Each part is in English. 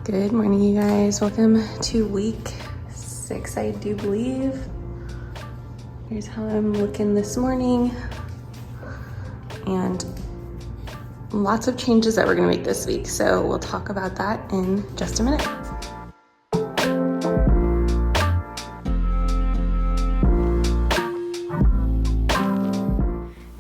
Good morning, you guys. Welcome to week 6, I do believe. Here's how I'm looking this morning. And lots of changes that we're gonna make this week. So we'll talk about that in just a minute.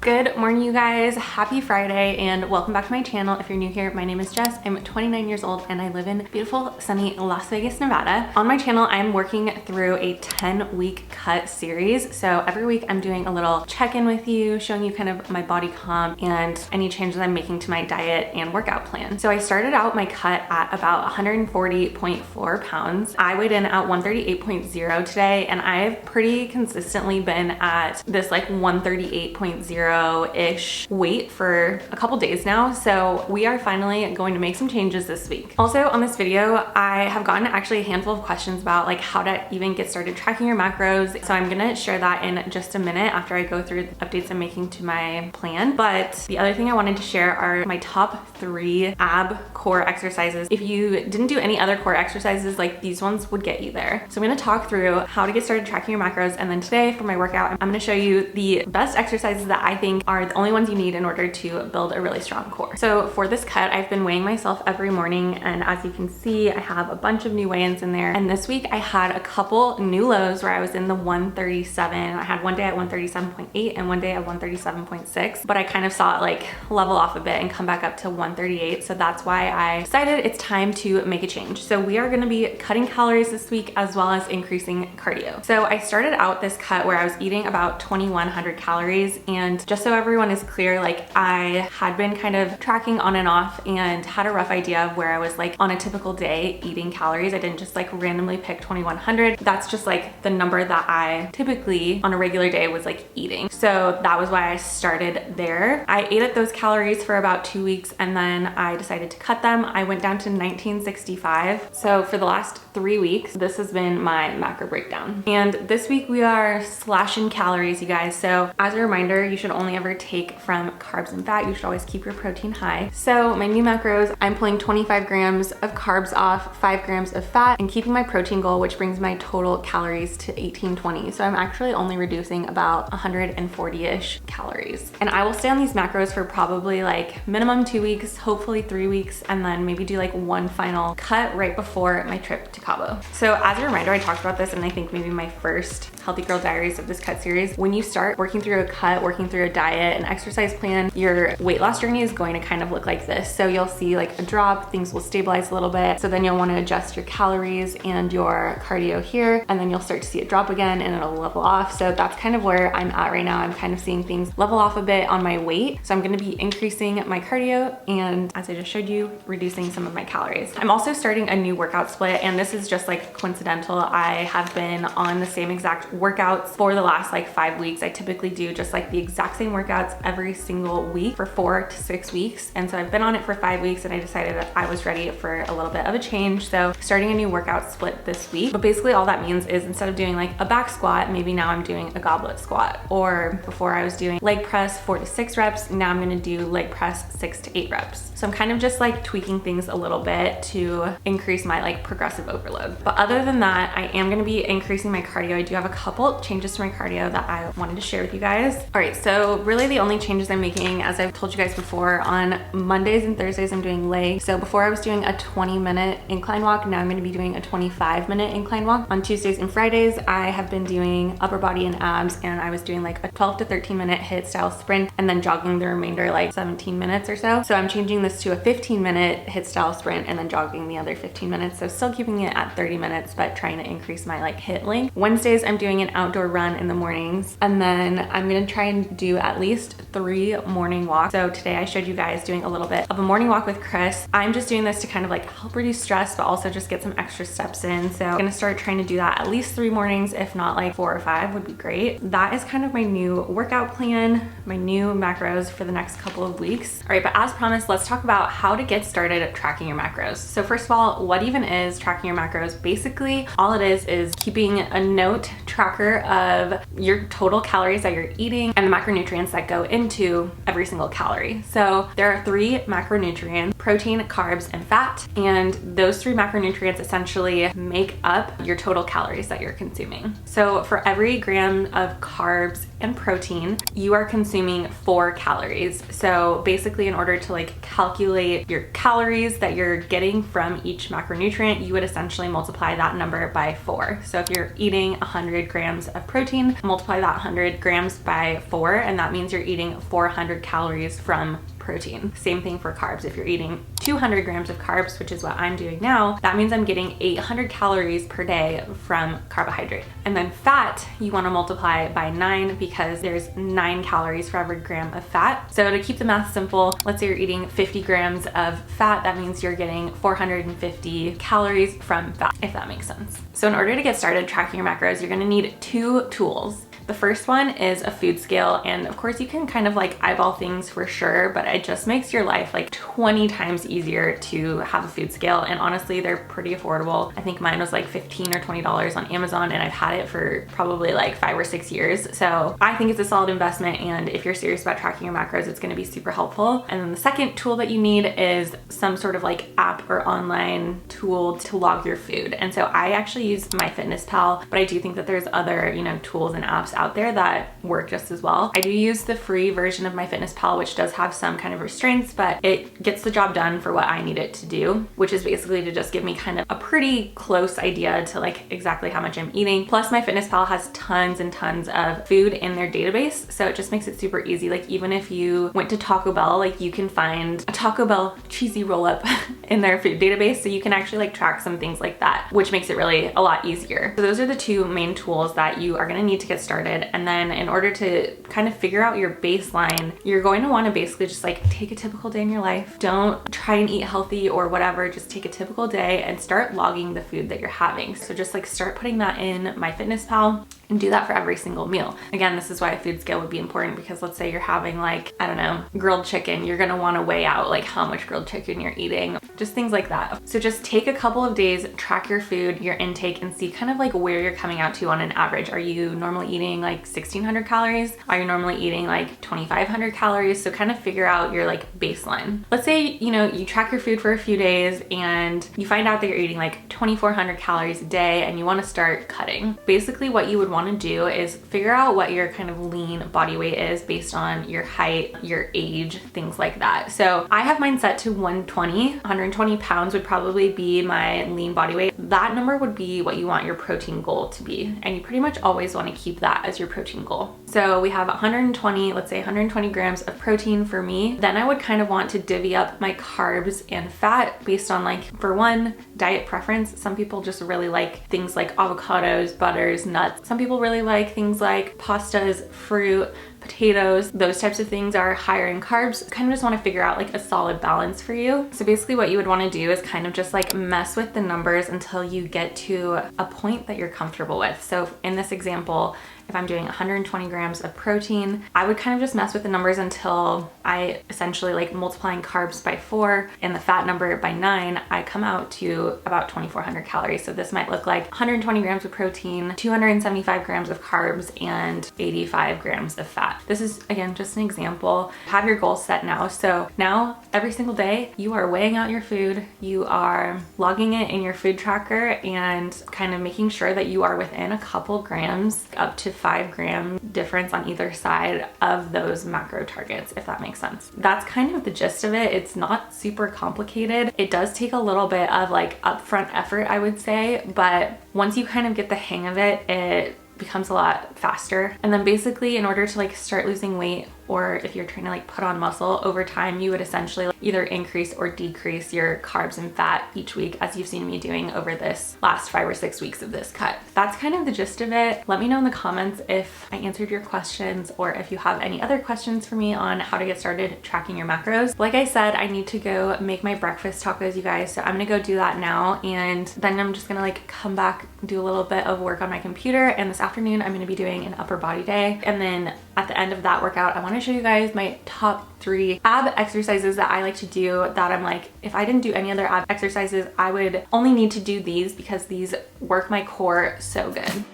Good morning, you guys. Happy Friday and welcome back to my channel. If you're new here, my name is Jess. I'm 29 years old and I live in beautiful, sunny Las Vegas, Nevada. On my channel, I'm working through a 10-week cut series. So every week I'm doing a little check-in with you, showing you kind of my body comp and any changes I'm making to my diet and workout plan. So I started out my cut at about 140.4 pounds. I weighed in at 138.0 today, and I've pretty consistently been at this like 138.0 ish weight for a couple days now. So we are finally going to make some changes this week. Also on this video, I have gotten actually a handful of questions about like how to even get started tracking your macros. So I'm gonna share that in just a minute after I go through the updates I'm making to my plan. But the other thing I wanted to share are my top 3 ab core exercises. If you didn't do any other core exercises, like these ones would get you there. So I'm gonna talk through how to get started tracking your macros. And then today for my workout, I'm gonna show you the best exercises that I think are the only ones you need in order to build a really strong core. So for this cut, I've been weighing myself every morning, and as you can see, I have a bunch of new weigh-ins in there. And this week I had a couple new lows where I was in the 137. I had one day at 137.8 and one day at 137.6, but I kind of saw it like level off a bit and come back up to 138. So that's why I decided it's time to make a change. So we are gonna be cutting calories this week as well as increasing cardio. So I started out this cut where I was eating about 2,100 calories, and just so everyone is clear, like I had been kind of tracking on and off and had a rough idea of where I was like on a typical day eating calories. I didn't just like randomly pick 2,100. That's just like the number that I typically on a regular day was like eating. So that was why I started there. I ate at those calories for about 2 weeks and then I decided to cut them. I went down to 1965. So for the last 3 weeks, this has been my macro breakdown. And this week we are slashing calories, you guys. So as a reminder, you should only ever take from carbs and fat. You should always keep your protein high. So my new macros, I'm pulling 25 grams of carbs off, 5 grams of fat, and keeping my protein goal, which brings my total calories to 1820. So I'm actually only reducing about 140-ish calories. And I will stay on these macros for probably like minimum 2 weeks, hopefully 3 weeks, and then maybe do like one final cut right before my trip to Cabo. So as a reminder, I talked about this in I think maybe my first Healthy Girl Diaries of this cut series. When you start working through a cut, working through a diet and exercise plan, your weight loss journey is going to kind of look like this. So you'll see like a drop, things will stabilize a little bit. So then you'll want to adjust your calories and your cardio here, and then you'll start to see it drop again and it'll level off. So that's kind of where I'm at right now. I'm kind of seeing things level off a bit on my weight. So I'm going to be increasing my cardio and, as I just showed you, reducing some of my calories. I'm also starting a new workout split, and this is just like coincidental. I have been on the same exact workouts for the last like 5 weeks. I typically do just like the exact same workouts every single week for 4 to 6 weeks. And so I've been on it for 5 weeks and I decided that I was ready for a little bit of a change. So starting a new workout split this week. But basically all that means is instead of doing like a back squat, maybe now I'm doing a goblet squat. Or before I was doing leg press 4 to 6 reps, now I'm gonna do leg press 6 to 8 reps. So I'm kind of just like tweaking things a little bit to increase my like progressive overload. But other than that, I am gonna be increasing my cardio. I do have a couple changes to my cardio that I wanted to share with you guys. All right, so really the only changes I'm making, as I've told you guys before, on Mondays and Thursdays I'm doing legs. So before I was doing a 20-minute incline walk, now I'm gonna be doing a 25-minute incline walk. On Tuesdays and Fridays, I have been doing upper body and abs, and I was doing like a 12 to 13-minute HIIT style sprint and then jogging the remainder like 17 minutes or so. So I'm changing this to a 15-minute HIIT style sprint and then jogging the other 15 minutes. So still keeping it at 30 minutes, but trying to increase my like HIIT length. Wednesdays, I'm doing an outdoor run in the mornings, and then I'm gonna try and do at least 3 morning walks. So today I showed you guys doing a little bit of a morning walk with Chris. I'm just doing this to kind of like help reduce stress, but also just get some extra steps in. So I'm gonna start trying to do that at least 3 mornings, if not like 4 or 5 would be great. That is kind of my new workout plan, my new macros for the next couple of weeks. All right, but as promised, let's talk about how to get started at tracking your macros. So first of all, what even is tracking your macros? Basically, all it is keeping a note tracker of your total calories that you're eating and the macronutrients that go into every single calorie. So there are 3 macronutrients: protein, carbs, and fat. And those 3 macronutrients essentially make up your total calories that you're consuming. So for every gram of carbs and protein, you are consuming 4 calories. So basically, in order to like calculate your calories that you're getting from each macronutrient, you would essentially multiply that number by 4. So if you're eating 100 grams of protein, multiply that 100 grams by 4, and that means you're eating 400 calories from protein. Same thing for carbs. If you're eating 200 grams of carbs, which is what I'm doing now, that means I'm getting 800 calories per day from carbohydrate. And then fat, you want to multiply by 9 because there's 9 calories for every gram of fat. So to keep the math simple, let's say you're eating 50 grams of fat, that means you're getting 450 calories from fat, if that makes sense. So in order to get started tracking your macros, you're going to need 2 tools. The first one is a food scale, and of course you can kind of like eyeball things for sure, but it just makes your life like 20 times easier to have a food scale. And honestly, they're pretty affordable. I think mine was like $15 or $20 on Amazon, and I've had it for probably like 5 or 6 years. So I think it's a solid investment, and if you're serious about tracking your macros, it's going to be super helpful. And then the second tool that you need is some sort of like app or online tool to log your food. And so I actually use MyFitnessPal, but I do think that there's other, tools and apps out there that work just as well. I do use the free version of MyFitnessPal, which does have some kind of restraints, but it gets the job done for what I need it to do, which is basically to just give me kind of a pretty close idea to like exactly how much I'm eating. Plus MyFitnessPal has tons and tons of food in their database, so it just makes it super easy. Like even if you went to Taco Bell, like you can find a Taco Bell cheesy roll up in their food database, so you can actually like track some things like that, which makes it really a lot easier. So those are the 2 main tools that you are going to need to get started. And then in order to kind of figure out your baseline, you're going to want to basically just like take a typical day in your life. Don't try and eat healthy or whatever, just take a typical day and start logging the food that you're having. So just like start putting that in MyFitnessPal and do that for every single meal. Again, this is why a food scale would be important, because let's say you're having like, I don't know, grilled chicken, you're gonna want to weigh out like how much grilled chicken you're eating, just things like that. So just take a couple of days, track your food, your intake, and see kind of like where you're coming out to on an average. Are you normally eating like 1,600 calories? Are you normally eating like 2,500 calories? So kind of figure out your like baseline. Let's say, you track your food for a few days and you find out that you're eating like 2,400 calories a day and you want to start cutting. Basically what you would want to do is figure out what your kind of lean body weight is based on your height, your age, things like that. So I have mine set to 120 pounds would probably be my lean body weight. That number would be what you want your protein goal to be. And you pretty much always want to keep that as your protein goal. So we have 120, let's say 120 grams of protein for me. Then I would kind of want to divvy up my carbs and fat based on like, for one, diet preference. Some people just really like things like avocados, butters, nuts. Some people really like things like pastas, fruit, potatoes. Those types of things are higher in carbs. Kind of just want to figure out like a solid balance for you. So basically what you would want to do is kind of just like mess with the numbers until you get to a point that you're comfortable with. So in this example, if I'm doing 120 grams of protein, I would kind of just mess with the numbers until I essentially like multiplying carbs by 4 and the fat number by 9, I come out to about 2,400 calories. So this might look like 120 grams of protein, 275 grams of carbs, and 85 grams of fat. This is, again, just an example. Have your goal set now. So now every single day you are weighing out your food, you are logging it in your food tracker and kind of making sure that you are within a couple grams, up to 5-gram difference on either side of those macro targets, if that makes sense. That's kind of the gist of it. It's not super complicated. It does take a little bit of like upfront effort, I would say, but once you kind of get the hang of it, it becomes a lot faster. And then basically in order to like start losing weight, or if you're trying to like put on muscle over time, you would essentially either increase or decrease your carbs and fat each week, as you've seen me doing over this last 5 or 6 weeks of this cut. That's kind of the gist of it. Let me know in the comments if I answered your questions, or if you have any other questions for me on how to get started tracking your macros. Like I said, I need to go make my breakfast tacos, you guys, so I'm gonna go do that now, and then I'm just gonna like come back, do a little bit of work on my computer, and this afternoon I'm gonna be doing an upper body day. And then at the end of that workout, I want to show you guys my top 3 ab exercises that I like to do, that I'm like, if I didn't do any other ab exercises, I would only need to do these because these work my core so good.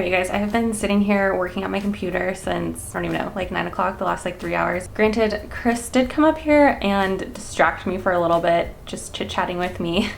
You guys, I have been sitting here working at my computer since, I don't even know, like 9 o'clock, the last like 3 hours. Granted, Chris did come up here and distract me for a little bit, just chit-chatting with me.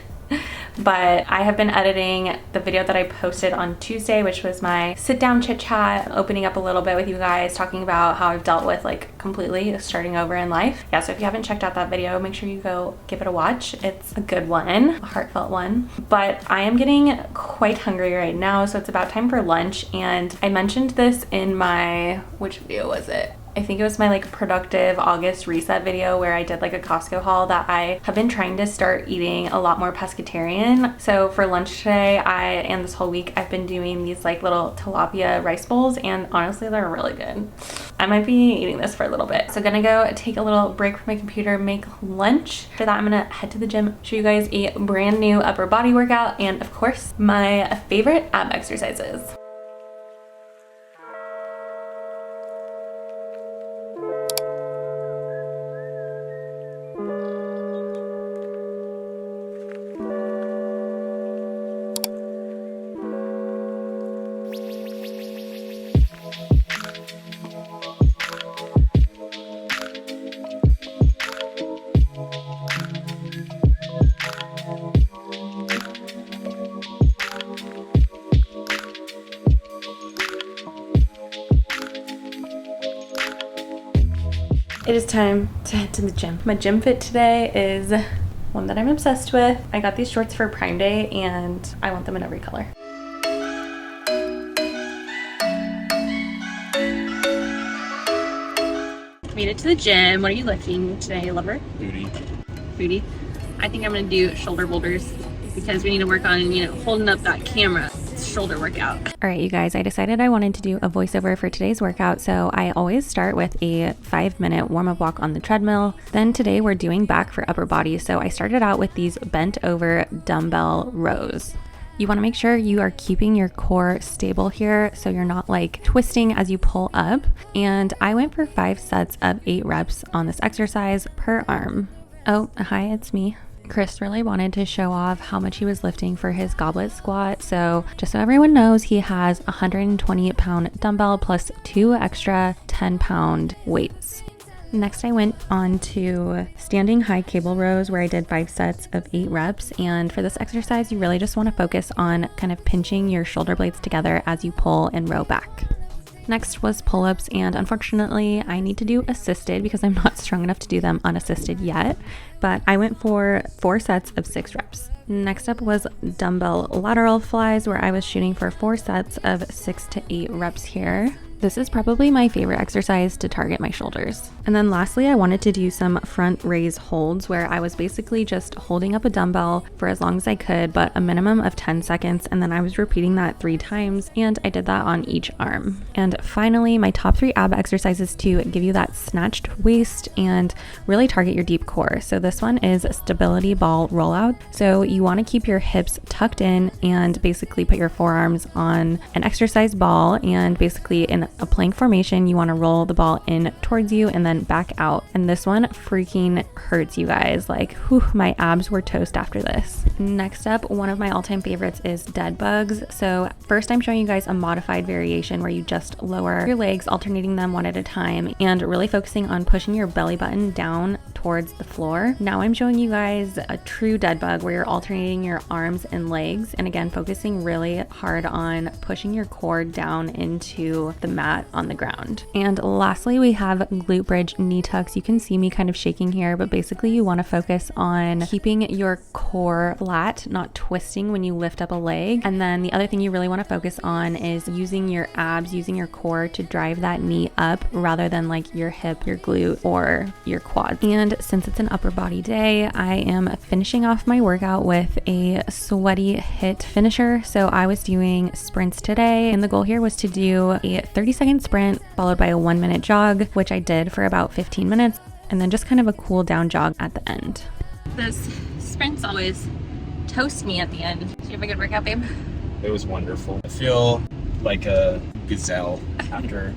But I have been editing the video that I posted on Tuesday, which was my sit down chit chat, opening up a little bit with you guys, talking about how I've dealt with like completely starting over in life. Yeah, so if you haven't checked out that video, make sure you go give it a watch. It's a good one, a heartfelt one. But I am getting quite hungry right now, so it's about time for lunch. And I mentioned this in my, which video was it? I think it was my like productive August reset video where I did like a Costco haul that I have been trying to start eating a lot more pescatarian. So for lunch today, and this whole week, I've been doing these like little tilapia rice bowls, and honestly, they're really good. I might be eating this for a little bit. So gonna go take a little break from my computer, make lunch. After that, I'm gonna head to the gym, show you guys a brand new upper body workout, and of course, my favorite ab exercises. It is time to head to the gym. My gym fit today is one that I'm obsessed with. I got these shorts for Prime Day and I want them in every color. Made it to the gym. What are you lifting today, lover? Booty. Booty. I think I'm gonna do shoulder boulders because we need to work on, holding up that camera. Shoulder workout. All right, you guys, I decided I wanted to do a voiceover for today's workout, so I always start with a 5-minute warm-up walk on the treadmill. Then today we're doing back for upper body, so I started out with these bent over dumbbell rows. You want to make sure you are keeping your core stable here so you're not like twisting as you pull up. And I went for 5 sets of 8 reps on this exercise per arm. Oh, hi, it's me. Chris really wanted to show off how much he was lifting for his goblet squat. So just so everyone knows, he has a 120-pound dumbbell plus 2 extra 10-pound weights. Next, I went on to standing high cable rows where I did 5 sets of 8 reps. And for this exercise, you really just want to focus on kind of pinching your shoulder blades together as you pull and row back. Next was pull-ups, and unfortunately I need to do assisted because I'm not strong enough to do them unassisted yet, but I went for 4 sets of 6 reps. Next up was dumbbell lateral flies where I was shooting for 4 sets of 6 to 8 reps here. This is probably my favorite exercise to target my shoulders. And then lastly, I wanted to do some front raise holds where I was basically just holding up a dumbbell for as long as I could, but a minimum of 10 seconds. And then I was repeating that 3 times, and I did that on each arm. And finally, my top 3 ab exercises to give you that snatched waist and really target your deep core. So this one is stability ball rollout. So you want to keep your hips tucked in and basically put your forearms on an exercise ball, and basically in a plank formation, you want to roll the ball in towards you and then back out. And this one freaking hurts, you guys. Like, whew, my abs were toast after this. Next up, one of my all-time favorites is dead bugs. So first I'm showing you guys a modified variation where you just lower your legs, alternating them one at a time, and really focusing on pushing your belly button down towards the floor. Now I'm showing you guys a true dead bug where you're alternating your arms and legs, and again focusing really hard on pushing your core down into the mat on the ground. And lastly, we have glute bridge knee tucks. You can see me kind of shaking here, but basically you want to focus on keeping your core flat, not twisting when you lift up a leg. And then the other thing you really want to focus on is using your abs, using your core to drive that knee up rather than like your hip, your glute, or your quads. And since it's an upper body day, I am finishing off my workout with a sweaty hit finisher. So I was doing sprints today, and the goal here was to do a 30-second sprint followed by a 1-minute jog, which I did for about 15 minutes, and then just kind of a cool down jog at the end. Those sprints always toast me at the end. Did you have a good workout, babe? It was wonderful. I feel like a gazelle after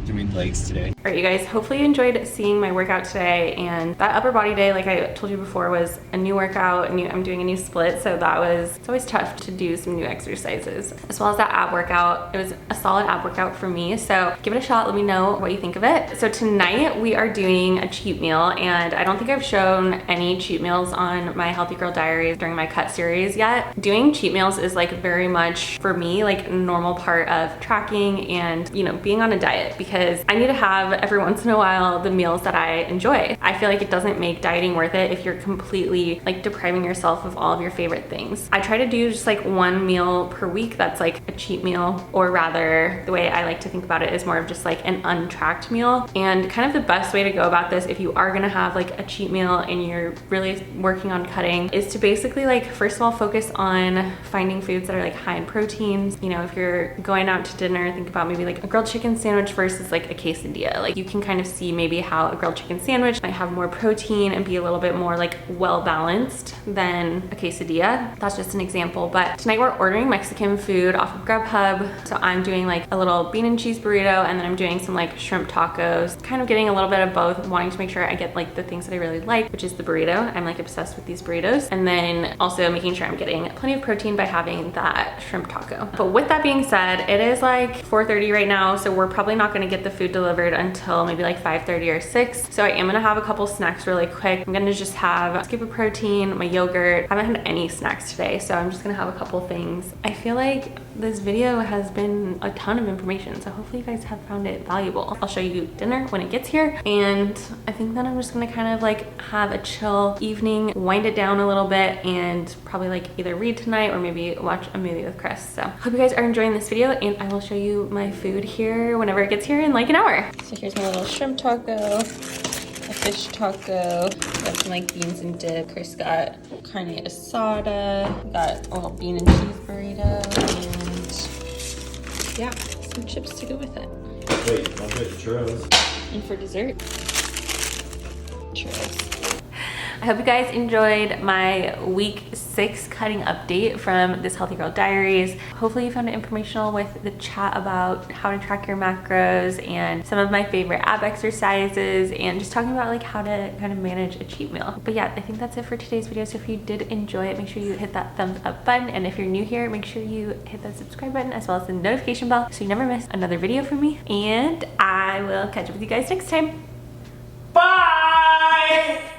doing legs today. All right, you guys, hopefully you enjoyed seeing my workout today. And that upper body day, like I told you before, was a new workout. I'm doing a new split, so it's always tough to do some new exercises. As well as that ab workout, it was a solid ab workout for me. So give it a shot, let me know what you think of it. So tonight we are doing a cheat meal, and I don't think I've shown any cheat meals on my Healthy Girl Diaries during my cut series yet. Doing cheat meals is like very much for me like a normal part of tracking and being on a diet, because I need to have every once in a while the meals that I enjoy. I feel like it doesn't make dieting worth it if you're completely like depriving yourself of all of your favorite things. I try to do just like one meal per week that's like a cheat meal, or rather the way I like to think about it is more of just like an untracked meal. And kind of the best way to go about this if you are gonna have like a cheat meal and you're really working on cutting is to basically like first of all focus on finding foods that are like high in proteins. If you're going out to dinner, think about maybe like a grilled chicken sandwich versus like a quesadilla. Like you can kind of see maybe how a grilled chicken sandwich might have more protein and be a little bit more like well balanced than a quesadilla. That's just an example. But tonight we're ordering Mexican food off of Grubhub. So I'm doing like a little bean and cheese burrito, and then I'm doing some like shrimp tacos, kind of getting a little bit of both, wanting to make sure I get like the things that I really like, which is the burrito. I'm like obsessed with these burritos. And then also making sure I'm getting plenty of protein by having that shrimp taco. But with that being said, it is like 4:30 right now, so we're probably not gonna get the food delivered until maybe like 5:30 or 6. So I am gonna have a couple snacks really quick. I'm gonna just have a scoop of protein, my yogurt. I haven't had any snacks today, so I'm just gonna have a couple things. I feel like this video has been a ton of information, so hopefully you guys have found it valuable. I'll show you dinner when it gets here, and I think then I'm just gonna kind of like have a chill evening, wind it down a little bit, and probably like either read tonight or maybe watch a movie with Chris. So hope you guys are enjoying this video, and I will show you my food here whenever it gets here in like an hour. So here's my little shrimp taco, a fish taco, got some like beans and dip. Chris got carne asada, got a little bean and cheese burrito, and yeah, some chips to go with it. Wait, don't forget the churros. And for dessert, churros. I hope you guys enjoyed my week 6 cutting update from this Healthy Girl Diaries. Hopefully you found it informational with the chat about how to track your macros and some of my favorite ab exercises, and just talking about like how to kind of manage a cheat meal. But yeah, I think that's it for today's video. So if you did enjoy it, make sure you hit that thumbs up button. And if you're new here, make sure you hit that subscribe button as well as the notification bell so you never miss another video from me. And I will catch up with you guys next time. Bye!